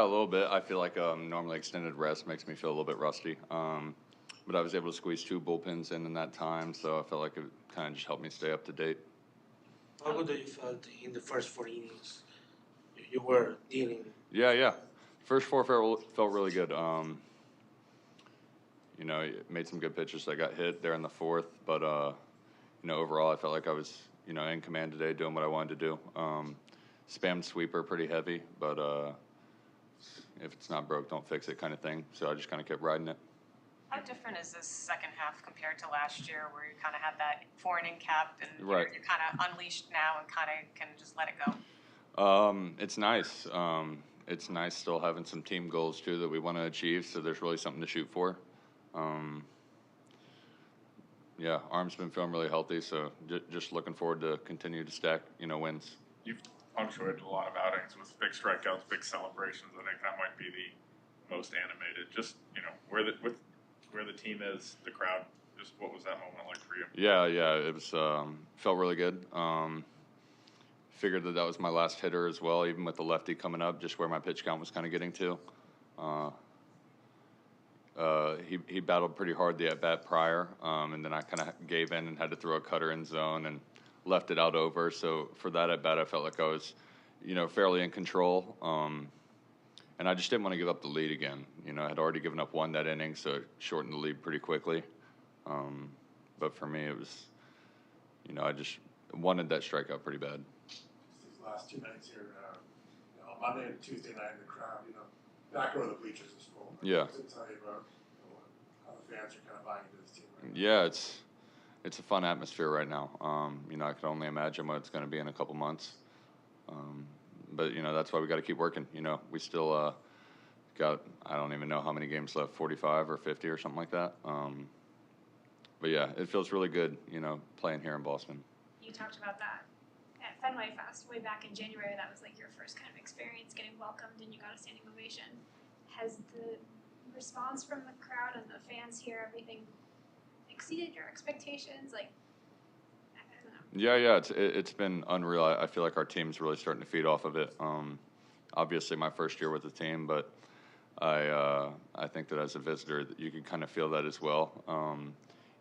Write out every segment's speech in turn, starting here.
A little bit. I feel like normally extended rest makes me feel a little bit rusty. But I was able to squeeze 2 bullpens in that time, so I felt like it kind of just helped me stay up to date. How good you felt in the first 4 innings? You were dealing. Yeah. First four felt really good. Made some good pitches. I got hit there in the fourth, but overall I felt like I was in command today, doing what I wanted to do. Spammed sweeper pretty heavy, but if it's not broke, don't fix it kind of thing. So I just kind of kept riding it. How different is this second half compared to last year, where you kind of had that 4 inning cap and Right. you're kind of unleashed now and kind of can just let it go? It's nice. It's nice still having some team goals too that we want to achieve. So there's really something to shoot for. Arm's been feeling really healthy, so just looking forward to continue to stack wins. You've punctuated a lot of outings with big strikeouts, big celebrations. I think that might be the most animated. Just where the team is, the crowd. Just what was that moment like for you? Yeah, it was felt really good. Figured that was my last hitter as well, even with the lefty coming up, just where my pitch count was kind of getting to. He battled pretty hard the at bat prior, and then I kind of gave in and had to throw a cutter in zone and left it out over. So for that at bat, I felt like I was, fairly in control. And I just didn't want to give up the lead again. I had already given up one that inning, so it shortened the lead pretty quickly. But for me, it was, I just wanted that strikeout pretty bad. These last 2 nights here, Monday and Tuesday night, the crowd, back row of the bleachers is full. Yeah. What does it tell you about how the fans are kind of buying into this team right now? Yeah, it's a fun atmosphere right now. I can only imagine what it's going to be in a couple months. But that's why we got to keep working. We still got, I don't even know how many games left, 45 or 50 or something like that. But yeah, it feels really good, playing here in Boston. You talked about that at Fenway Fest way back in January. That was like your first kind of experience getting welcomed, and you got a standing ovation. Has the response from the crowd and the fans here, everything exceeded your expectations? Like, I don't know. Yeah, it's been unreal. I feel like our team's really starting to feed off of it. Obviously, my first year with the team, but I think that as a visitor, you can kind of feel that as well.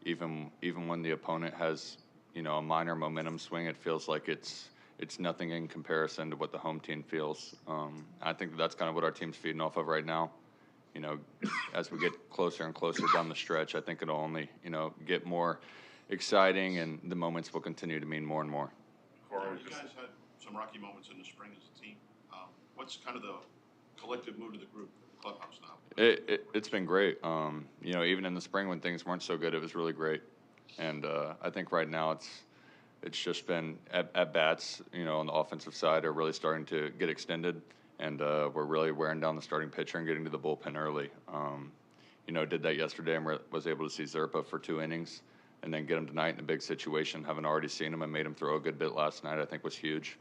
Even when the opponent has a minor momentum swing, it feels like it's nothing in comparison to what the home team feels. I think that's kind of what our team's feeding off of right now. As we get closer and closer down the stretch, I think it'll only get more exciting, and the moments will continue to mean more and more. You guys had some rocky moments in the spring as a team. What's kind of the collective mood of the group, the clubhouse now? It's been great. Even in the spring when things weren't so good, it was really great. And I think right now it's just been at bats, on the offensive side are really starting to get extended, and we're really wearing down the starting pitcher and getting to the bullpen early. Did that yesterday and was able to see Zerpa for 2 innings, and then get him tonight in a big situation. Having already seen him and made him throw a good bit last night, I think was huge.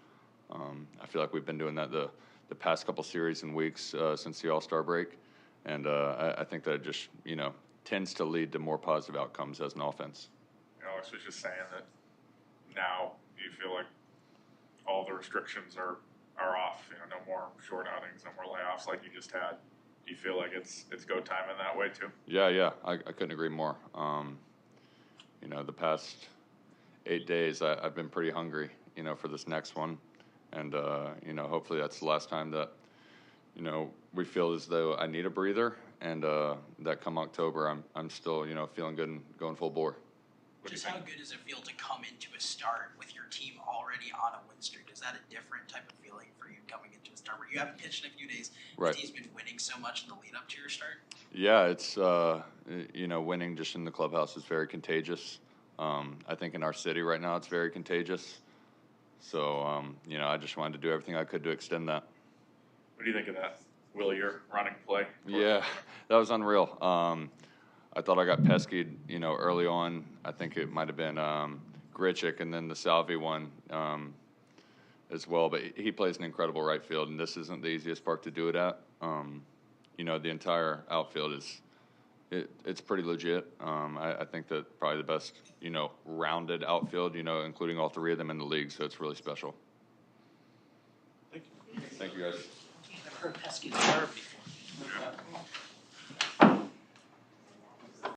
I feel like we've been doing that the past couple series and weeks since the All-Star break, and I think that it just tends to lead to more positive outcomes as an offense. Alex was just saying that now you feel like all the restrictions are off. No more short outings, no more layoffs like you just had. Do you feel like it's go time in that way too? Yeah. I couldn't agree more. The past 8 days I've been pretty hungry, for this next one, and hopefully that's the last time that we feel as though I need a breather, and that come October I'm still feeling good and going full bore. Just how good does it feel to come into a start with your team already on a win streak? Is that a different type of feeling for you coming into a start where you haven't pitched in a few days? Right. The team's been winning so much in the lead up to your start. Yeah, it's winning just in the clubhouse is very contagious. I think in our city right now it's very contagious. So I just wanted to do everything I could to extend that. What do you think of that, Will? Your running play? Yeah, that was unreal. I thought I got peskyed, early on. I think it might have been Grichuk and then the Salvi one as well. But he plays an incredible right field, and this isn't the easiest park to do it at. The entire outfield it's pretty legit. I think that probably the best, rounded outfield, including all 3 of them in the league. So it's really special. Thank you. Thank you, guys. her pesky start before